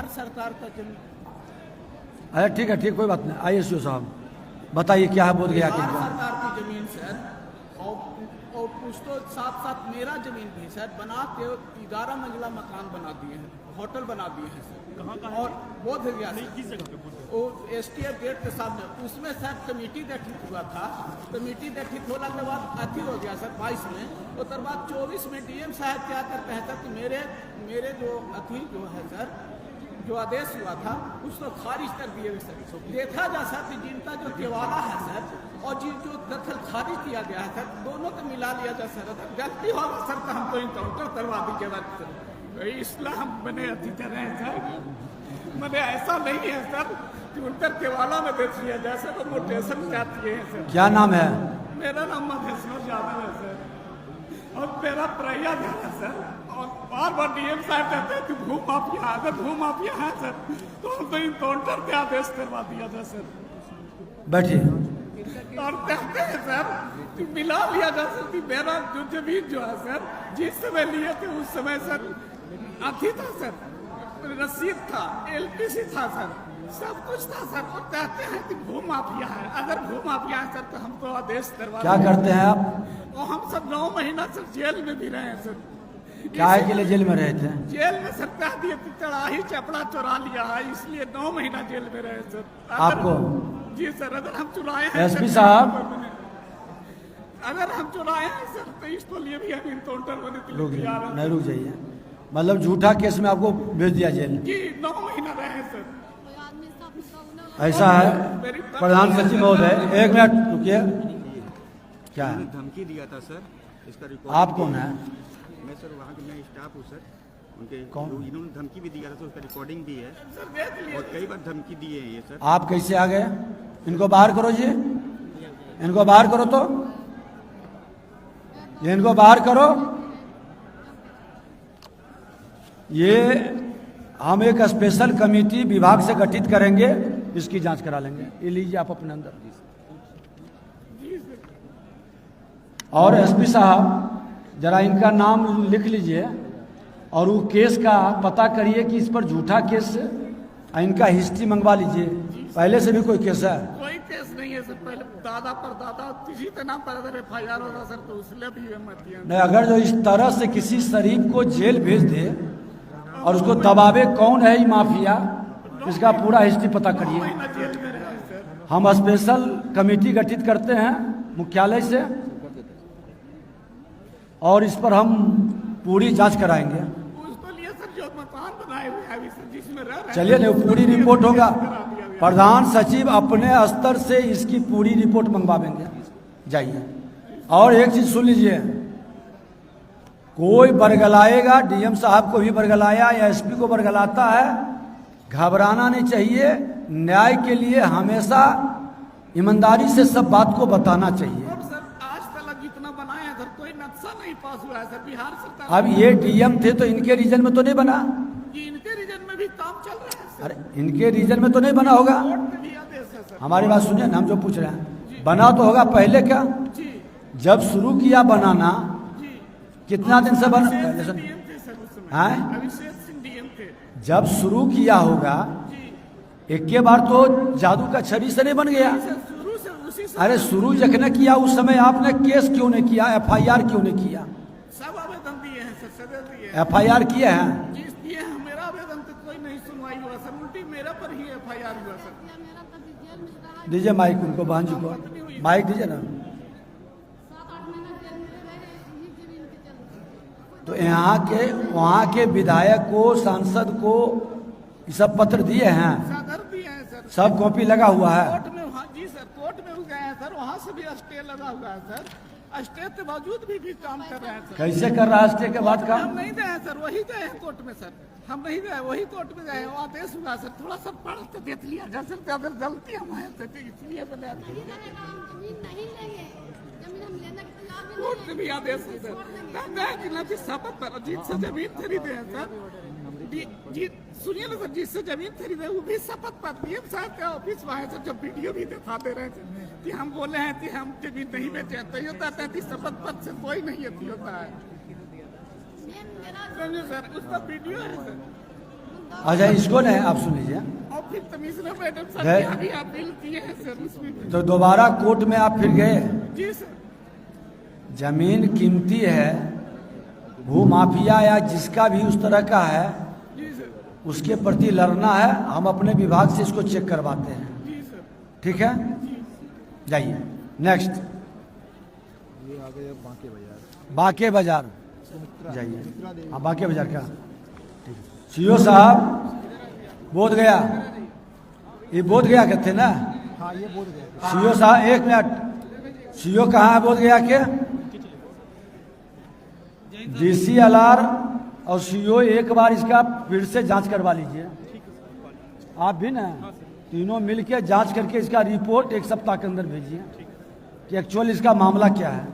बिहार सरकार का जमीन, अरे ठीक है, ठीक, कोई बात नहीं। ISO साहब बताइए क्या है बोध गया बिहार के? सरकार की जमीन सर, और कुछ तो साथ साथ मेरा जमीन भी सर बना के 11 मंजिला मकान बना दिए हैं, होटल बना दिए हैं सर। और बोध गया किस जगह पे? वो STF गेट के सामने, उसमें सर कमेटी गठित हुआ था। कमेटी गठित होने के बाद अथी हो गया सर 22 में, उसके बाद 24 में DM साहब क्या करते हैं सर कि मेरे जो अथी जो है सर, जो आदेश हुआ था उसको खारिज कर दिए सर। देखा जा सर कि जिनका जो केवाला है सर और जो दखल खारिज किया गया है सर, दोनों को मिला लिया जा सर। गलती होगा सर तो हमको इनकाउंटर करवा दीजिएगा सर। इस्लाम मैंने अति कर रहे हैं सर, मैंने ऐसा नहीं है सर कि उनका केवाला में देख लिया जाए सर, तो मोटेशन चाहती है सर। क्या नाम है? मेरा नाम मधेश्वर यादव है सर, और मेरा प्रयाग है सर। और बार बार DM साहब कहते हैं कि भू माफिया, अगर भू माफिया है सर तो हमको इनकाउंटर के आदेश करवा दिया था सर। बैठिए। और कहते हैं सर कि मिला लिया जा सर कि मेरा जो जमीन जो है सर, जिस समय लिए थे उस समय सर अथी था सर, रसीद था, LPC था सर, सब कुछ था सर। और कहते हैं कि भू माफिया है, अगर भू माफिया है सर तो हमको आदेश करवा। क्या करते हैं आप? और हम सब 9 महीना सर जेल में भी रहे हैं सर। क्या है के लिए जेल में रहे थे? जेल में सर कह दिए कि चढ़ाही चपड़ा चुरा लिया है, इसलिए 9 महीना जेल में रहे सर। आपको? जी सर, अगर हम चुराए हैं SP साहब, अगर हम चुराए हैं सर तो इसको लिए भी हम इनकाउंटर बने नहीं, रुक जाइए। मतलब झूठा केस में आपको भेज दिया जेल? जी 9 महीना रहे हैं सर। ऐसा है प्रधान सचिव महोदय, 1 मिनट रुकिए। क्या है? धमकी दिया था सर, इसका रिकॉर्ड। आप कौन है? मैं सर वहाँ के मैं स्टाफ हूँ सर। उनके कौन? इन्होंने धमकी भी दिया था सर, उसका रिकॉर्डिंग भी है और कई बार धमकी दिए हैं ये सर। आप कैसे आ गए? इनको बाहर करो जी, इनको बाहर करो, तो ये इनको बाहर करो। ये हम एक स्पेशल कमेटी विभाग से गठित करेंगे, इसकी जांच करा लेंगे। ये लीजिए आप अपने अंदर। और SP साहब जरा इनका नाम लिख लीजिए और वो केस का पता करिए कि इस पर झूठा केस, इनका हिस्ट्री मंगवा लीजिए। पहले से भी कोई केस है? कोई केस नहीं है सर, पहले दादा पर दादा किसी के नाम पर अगर FIR होगा सर तो उसने भी मत दिया नहीं। अगर जो इस तरह से किसी शरीफ को जेल भेज दे और उसको दबावे कौन है ये माफिया, इसका पूरा हिस्ट्री पता करिए। हम स्पेशल कमेटी गठित करते हैं मुख्यालय से और इस पर हम पूरी जांच कराएंगे। उसको लिए सर जो मकान बनाए हुए हैं सर, जिसमें रह रहे हैं। चलिए नहीं, पूरी रिपोर्ट होगा। प्रधान सचिव अपने स्तर से इसकी पूरी रिपोर्ट मंगवाएंगे। जाइए। और एक चीज सुन लीजिए, कोई बरगलाएगा, DM साहब को भी बरगलाया या SP को बरगलाता है, घबराना नहीं चाहिए। न्याय के लिए हमेशा ईमानदारी से सब बात को बताना चाहिए। और सर आज तक जितना बनाया है सर, कोई नक्शा नहीं पास हुआ है सर बिहार सरकार। अब ये DM थे तो इनके रीजन में तो नहीं बना? जी इनके रीजन में भी काम चल रहा है सर। अरे इनके रीजन में तो नहीं बना होगा। कोर्ट में भी आदेश है सर। हमारी बात सुनिए ना, हम जो पूछ रहे हैं, बना तो होगा पहले। क्या जी जब शुरू किया बनाना, जी कितना दिन से बना? DM थे सर उस समय। हैं? अभिषेक सिंह DM थे जब शुरू किया होगा जी। एक के बार तो जादू का छड़ी से नहीं बन गया। सर शुरू से उसी से अरे शुरू जखने किया उस समय आपने केस क्यों नहीं किया, FIR क्यों नहीं किया? सब आवेदन दिए हैं सर, सजा दिए हैं। FIR किए हैं? जी दिए हैं, मेरा आवेदन तो कोई नहीं सुनवाई हुआ सर, उल्टी मेरा पर ही FIR हुआ सर। दीजिए माइक उनको, बहन जी को माइक दीजिए ना। तो यहाँ के वहाँ के विधायक को, सांसद को ये सब पत्र दिए हैं? सदर दिए हैं सर, सब कॉपी लगा हुआ है? कोर्ट में। हाँ जी सर, कोर्ट में गए हैं सर, वहाँ से भी स्टे लगा हुआ है सर। स्टे के बावजूद भी काम कर रहे हैं सर। कैसे कर रहा है स्टे के बाद का? हम नहीं गए हैं सर, वही गए हैं कोर्ट में सर। हम नहीं गए, वही कोर्ट में गए हैं, वो आदेश हुआ सर। थोड़ा सा पढ़ के देख लिया जा सर, अगर गलती हमारे से तो इसलिए बने कोर्ट में भी आदेश है सर। शपथ पर अजीत से जमीन खरीदे हैं सर। जी सुनिए ना सर, जिससे जमीन खरीदे वो भी शपथ पर DM साहब के ऑफिस में आए सर, जब वीडियो भी दिखा दे रहे थे कि हम बोले हैं कि हम जमीन नहीं बेचे हैं, तो ये होता है कि शपथ पत्र से कोई नहीं अथी होता है। समझे सर, उसका वीडियो है सर। अच्छा इसको नहीं, आप सुन लीजिए। और फिर कमिश्नर मैडम सर है? क्या भी अपील किए हैं सर उसमें। तो दोबारा कोर्ट में आप फिर गए? जी सर। जमीन कीमती है, भू माफिया या जिसका भी उस तरह का है जी सर। उसके प्रति लड़ना है। हम अपने विभाग से इसको चेक करवाते हैं, जी सर। ठीक है? जाइए नेक्स्ट। ये आ गए बांके बाजार। बाके बाजार जाइए। हाँ बाके बाजार का ठीक है। सीओ साहब बोध गया, ये बोध गया कहते हैं ना? हाँ ये बोल गया। सीओ साहब एक मिनट, सीओ कहाँ है बोध गया के? DCLR और सीओ एक बार इसका फिर से जांच करवा लीजिए। आप भी ना तीनों मिलके जांच करके इसका रिपोर्ट 1 सप्ताह के अंदर भेजिए कि एक्चुअल इसका मामला क्या है।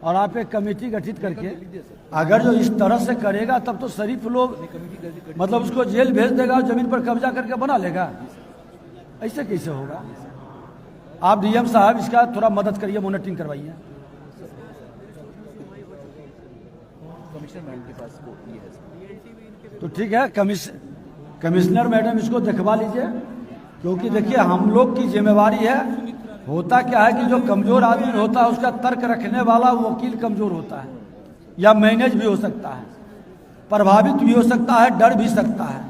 और आप एक कमेटी गठित करके अगर जो इस तरह से करेगा तब तो शरीफ लोग मतलब उसको जेल भेज देगा और जमीन पर कब्जा करके बना लेगा। ऐसे कैसे होगा? आप डीएम साहब इसका थोड़ा मदद करिए, मॉनिटरिंग करवाइए। कमिश्नर मैडम के पास ये है। तो ठीक है, कमिश्नर मैडम इसको दिखवा लीजिए, क्योंकि देखिए हम लोग की जिम्मेवारी है। होता क्या है कि जो कमजोर आदमी होता है उसका तर्क रखने वाला वकील कमजोर होता है, या मैनेज भी हो सकता है, प्रभावित भी हो सकता है, डर भी सकता है।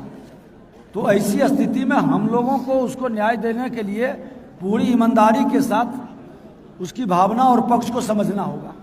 तो ऐसी स्थिति में हम लोगों को उसको न्याय देने के लिए पूरी ईमानदारी के साथ उसकी भावना और पक्ष को समझना होगा।